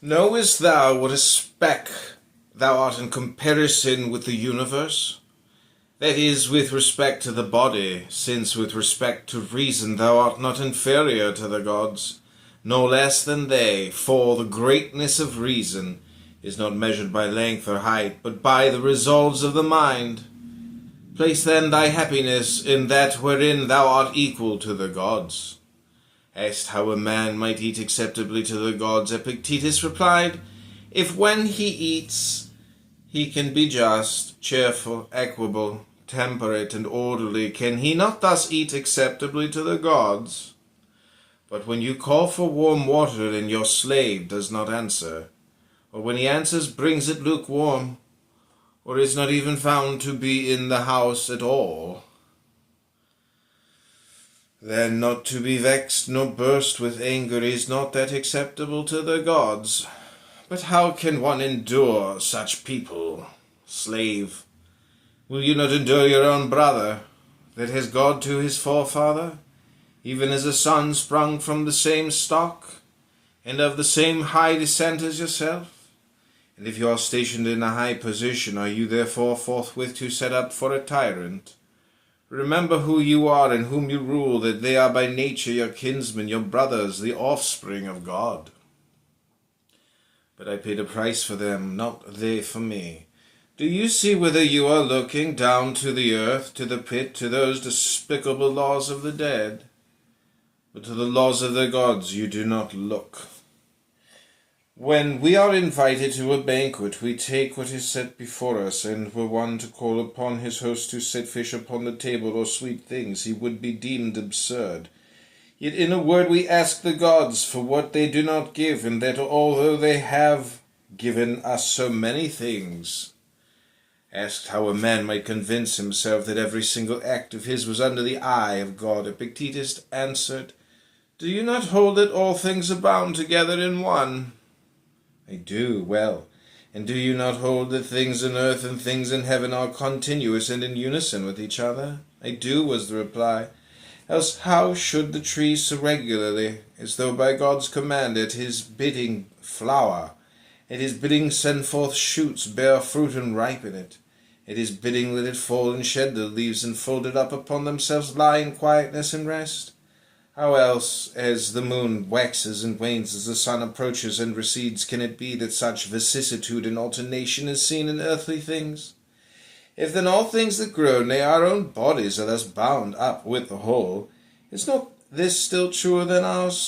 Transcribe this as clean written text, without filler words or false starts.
Knowest thou what a speck thou art in comparison with the universe? That is, with respect to the body, since with respect to reason thou art not inferior to the gods, no less than they, for the greatness of reason is not measured by length or height, but by the resolves of the mind. Place then thy happiness in that wherein thou art equal to the gods. Asked how a man might eat acceptably to the gods, Epictetus replied, if when he eats he can be just, cheerful, equable, temperate, and orderly, can he not thus eat acceptably to the gods? But when you call for warm water and your slave does not answer, or when he answers brings it lukewarm, or is not even found to be in the house at all, then not to be vexed nor burst with anger is not that acceptable to the gods. But how can one endure such people? Slave, will you not endure your own brother, that has God to his forefather, even as a son sprung from the same stock, and of the same high descent as yourself? And if you are stationed in a high position, are you therefore forthwith to set up for a tyrant? Remember who you are and whom you rule, that they are by nature your kinsmen, your brothers, the offspring of God. But I paid a price for them, not they for me. Do you see whither you are looking? Down to the earth, to the pit, to those despicable laws of the dead? But to the laws of the gods you do not look. When we are invited to a banquet, we take what is set before us, and were one to call upon his host to set fish upon the table or sweet things, he would be deemed absurd. Yet in a word we ask the gods for what they do not give, and that although they have given us so many things. Asked how a man might convince himself that every single act of his was under the eye of God, Epictetus answered, do you not hold that all things are bound together in one? I do, well. And do you not hold that things in earth and things in heaven are continuous and in unison with each other? I do, was the reply. Else how should the trees so regularly, as though by God's command, at his bidding flower, at his bidding send forth shoots, bear fruit and ripen it, at his bidding let it fall and shed the leaves, and fold it up upon themselves lie in quietness and rest? How else, as the moon waxes and wanes as the sun approaches and recedes, can it be that such vicissitude and alternation is seen in earthly things? If then all things that grow, nay, our own bodies, are thus bound up with the whole, is not this still truer than ours